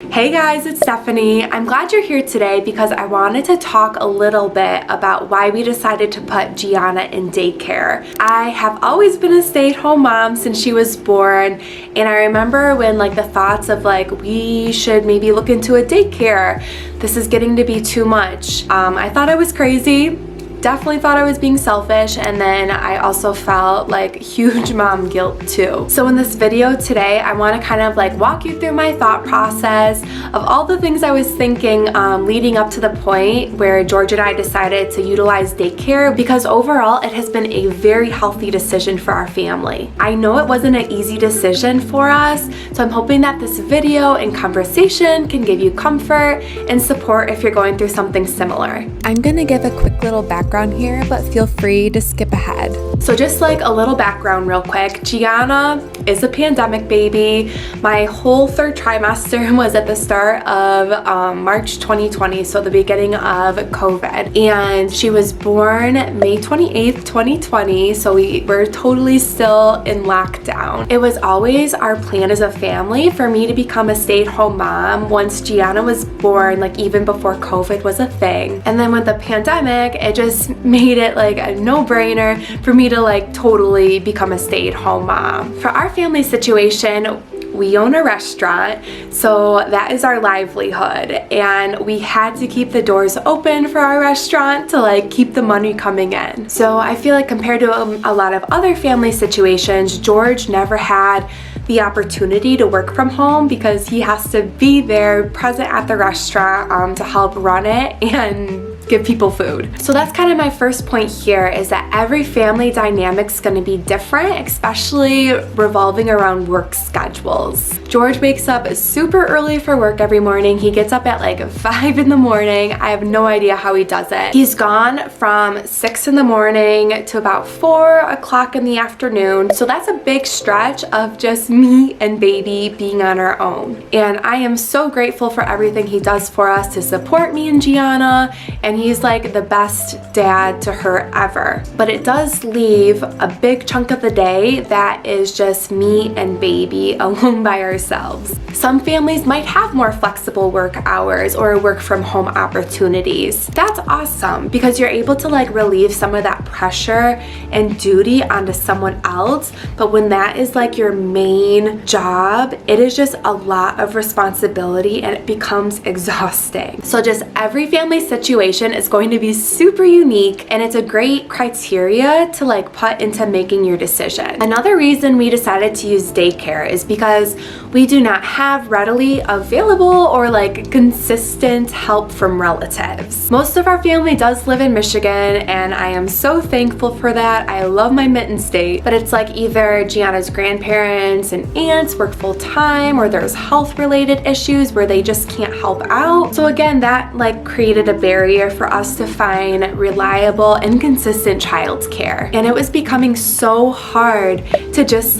Hey guys, it's Stephanie. I'm glad you're here today because I wanted to talk a little bit about why we decided to put Gianna in daycare. I have always been a stay-at-home mom since she was born, and I remember when the thoughts of we should maybe look into a daycare. This is getting to be too much. I thought I was crazy. Definitely thought I was being selfish, and then I also felt huge mom guilt too. So in this video today, I want to kind of walk you through my thought process of all the things I was thinking leading up to the point where George and I decided to utilize daycare, because overall it has been a very healthy decision for our family. I know it wasn't an easy decision for us, so I'm hoping that this video and conversation can give you comfort and support if you're going through something similar. I'm gonna give a quick little background here, but feel free to skip ahead. So just a little background real quick. Gianna is a pandemic baby. My whole third trimester was at the start of March 2020, so the beginning of COVID. And she was born May 28th, 2020, so we were totally still in lockdown. It was always our plan as a family for me to become a stay-at-home mom once Gianna was born, even before COVID was a thing. And then with the pandemic, it just made it a no-brainer for me to totally become a stay-at-home mom. For our family situation, we own a restaurant, so that is our livelihood, and we had to keep the doors open for our restaurant to keep the money coming in. So I feel compared to a lot of other family situations, George never had the opportunity to work from home because he has to be there present at the restaurant to help run it and give people food. So that's kind of my first point here, is that every family dynamic's gonna be different, especially revolving around work schedules. George wakes up super early for work every morning. He gets up at 5 in the morning. I have no idea how he does it. He's gone from 6 in the morning to about 4 o'clock in the afternoon. So that's a big stretch of just me and baby being on our own. And I am so grateful for everything he does for us to support me and Gianna, and he's the best dad to her ever. But it does leave a big chunk of the day that is just me and baby alone by ourselves. Some families might have more flexible work hours or work from home opportunities. That's awesome because you're able to relieve some of that pressure and duty onto someone else. But when that is your main job, it is just a lot of responsibility and it becomes exhausting. So just every family situation is going to be super unique, and it's a great criteria to put into making your decision. Another reason we decided to use daycare is because we do not have readily available or consistent help from relatives. Most of our family does live in Michigan, and I am so thankful for that. I love my Mitten State, but it's either Gianna's grandparents and aunts work full-time, or there's health-related issues where they just can't help out. So again, that created a barrier for us to find reliable and consistent childcare. And it was becoming so hard to just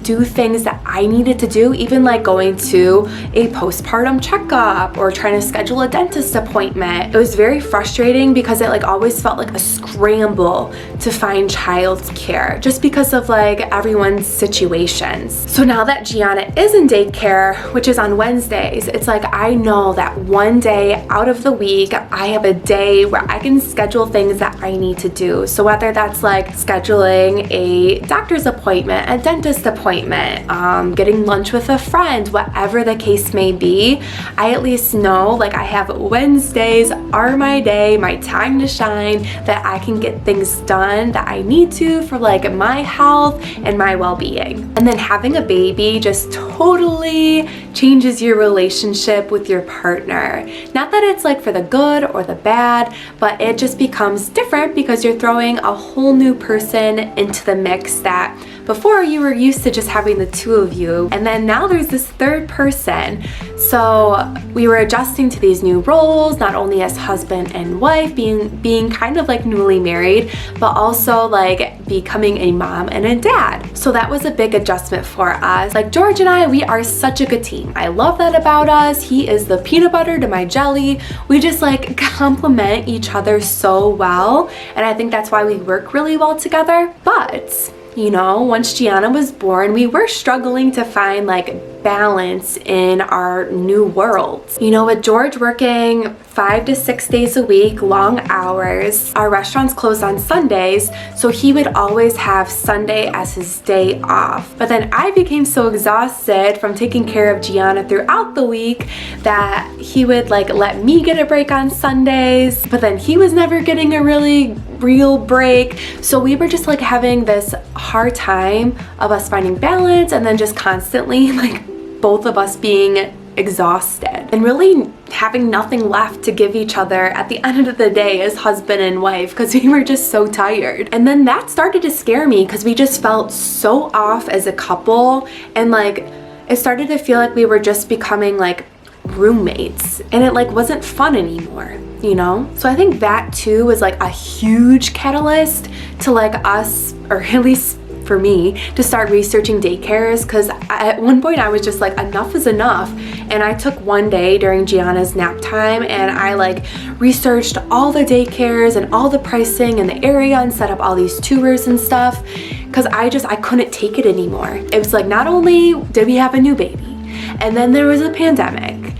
do things that I needed to do, even going to a postpartum checkup or trying to schedule a dentist appointment. It was very frustrating because it always felt like a scramble to find childcare just because of everyone's situations. So now that Gianna is in daycare, which is on Wednesdays, it's I know that one day out of the week I have a day where I can schedule things that I need to do. So whether that's scheduling a doctor's appointment, a dentist appointment, getting lunch with a friend, whatever the case may be, I at least know I have Wednesdays are my day, my time to shine, that I can get things done that I need to for my health and my well-being. And then having a baby just totally changes your relationship with your partner. Not that it's for the good or the bad, but it just becomes different because you're throwing a whole new person into the mix that before you were used to just having the two of you, and then now there's this third person. So we were adjusting to these new roles, not only as husband and wife, being kind of newly married, but also becoming a mom and a dad. So that was a big adjustment for us. George and I, we are such a good team. I love that about us. He is the peanut butter to my jelly. We just complement each other so well, and I think that's why we work really well together. But once Gianna was born, we were struggling to find balance in our new world. You know, with George working 5 to 6 days a week, long hours, our restaurants closed on Sundays, so he would always have Sunday as his day off. But then I became so exhausted from taking care of Gianna throughout the week that he would like let me get a break on Sundays, but then he was never getting a real break. So we were just like having this hard time of us finding balance, and then just constantly like both of us being exhausted and really having nothing left to give each other at the end of the day as husband and wife, because we were just so tired. And then that started to scare me because we just felt so off as a couple, and like it started to feel like we were just becoming like roommates, and it like wasn't fun anymore, you know? So I think that too was like a huge catalyst to like us, or at least for me, to start researching daycares, because at one point I was just like, enough is enough. And I took one day during Gianna's nap time and I like researched all the daycares and all the pricing in the area and set up all these tours and stuff, because I couldn't take it anymore. It was like, not only did we have a new baby, and then there was a pandemic,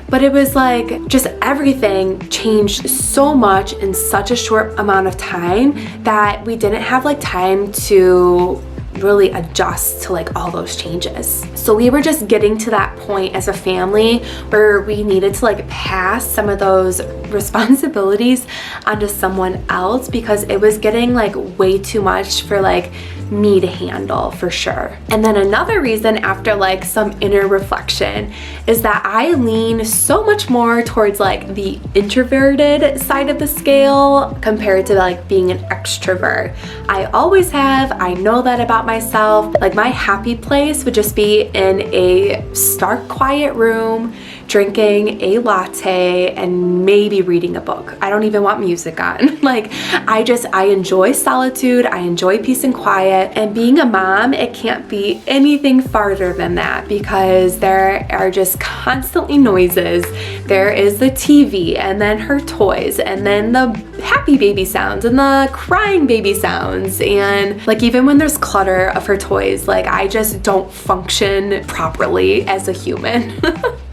but it was like just everything changed so much in such a short amount of time that we didn't have like time to really adjust to like all those changes. So we were just getting to that point as a family where we needed to like pass some of those responsibilities onto someone else, because it was getting like way too much for like me to handle, for sure. And then another reason, after like some inner reflection, is that I lean so much more towards like the introverted side of the scale compared to like being an extrovert. I always have. I know that about myself. Like my happy place would just be in a stark quiet room, drinking a latte and maybe reading a book. I don't even want music on. Like I enjoy solitude. I enjoy peace and quiet. And being a mom, it can't be anything farther than that, because there are just constantly noises. There is the TV, and then her toys, and then the happy baby sounds and the crying baby sounds. And like even when there's clutter of her toys, like I just don't function properly as a human.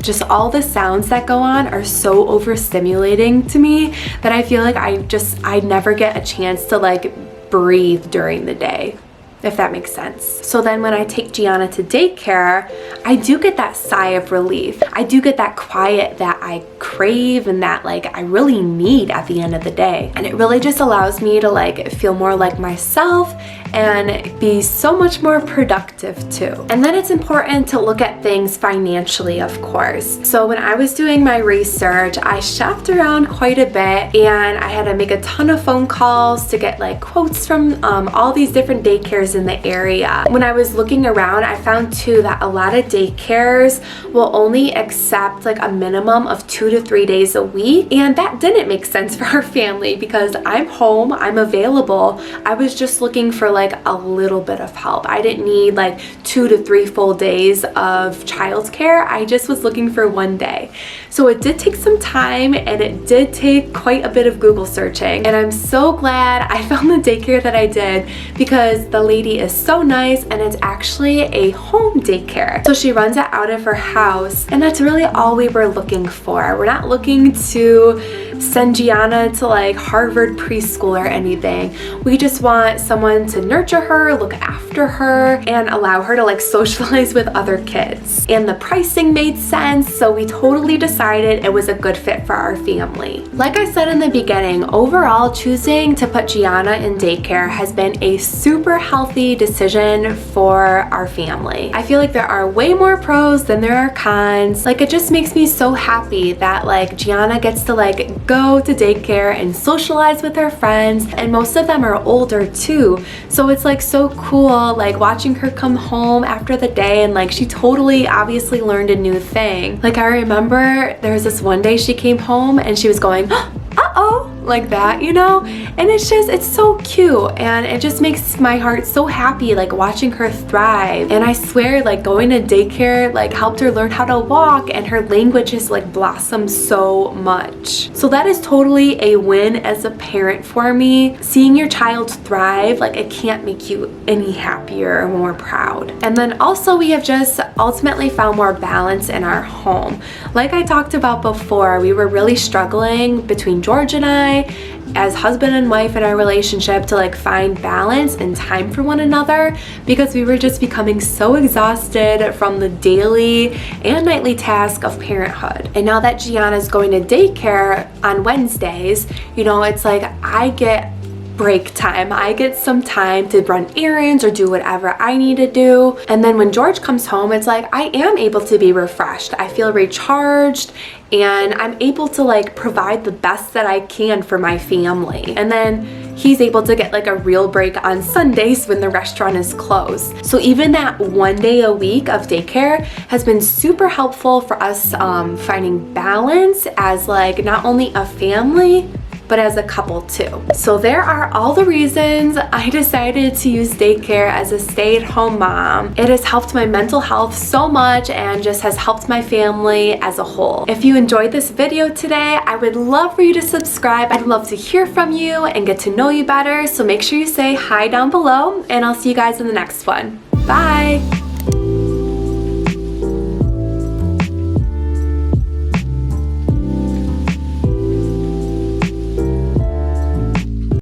Just all the sounds that go on are so overstimulating to me that I feel like I never get a chance to like breathe during the day, if that makes sense. So then when I take Gianna to daycare, I do get that sigh of relief. I do get that quiet that I crave and that like I really need at the end of the day. And it really just allows me to like feel more like myself and be so much more productive too. And then it's important to look at things financially, of course. So when I was doing my research, I shopped around quite a bit, and I had to make a ton of phone calls to get like quotes from all these different daycares in the area. When I was looking around, I found too that a lot of daycares will only accept like a minimum of 2 to 3 days a week, and that didn't make sense for our family because I'm home, I'm available. I was just looking for like a little bit of help. I didn't need like 2 to 3 full days of childcare. I just was looking for one day. So it did take some time, and it did take quite a bit of Google searching, and I'm so glad I found the daycare that I did, because the lady is so nice, and it's actually a home daycare. So she runs it out of her house, and that's really all we were looking for. We're not looking to send Gianna to like Harvard preschool or anything. We just want someone to nurture her, look after her, and allow her to like socialize with other kids. And the pricing made sense, so we totally decided it was a good fit for our family. Like I said in the beginning, overall choosing to put Gianna in daycare has been a super healthy decision for our family. I feel like there are way more pros than there are cons. Like it just makes me so happy that like Gianna gets to like go to daycare and socialize with her friends, and most of them are older too. So it's like so cool like watching her come home after the day, and like she totally obviously learned a new thing. Like I remember there was this one day she came home and she was going, uh-oh, like that, you know? And it's so cute, and it just makes my heart so happy, like watching her thrive. And I swear, like going to daycare like helped her learn how to walk, and her language has like blossomed so much. So that is totally a win as a parent for me. Seeing your child thrive, like it can't make you any happier or more proud. And then also we have just ultimately found more balance in our home. Like I talked about before, we were really struggling between George and I as husband and wife in our relationship to like find balance and time for one another, because we were just becoming so exhausted from the daily and nightly task of parenthood. And now that Gianna's going to daycare on Wednesdays, you know, it's like I get break time. I get some time to run errands or do whatever I need to do. And then when George comes home, it's like I am able to be refreshed. I feel recharged, and I'm able to like provide the best that I can for my family. And then he's able to get like a real break on Sundays when the restaurant is closed. So even that 1 day a week of daycare has been super helpful for us finding balance as like not only a family, but as a couple too. So there are all the reasons I decided to use daycare as a stay-at-home mom. It has helped my mental health so much and just has helped my family as a whole. If you enjoyed this video today, I would love for you to subscribe. I'd love to hear from you and get to know you better. So make sure you say hi down below, and I'll see you guys in the next one. Bye.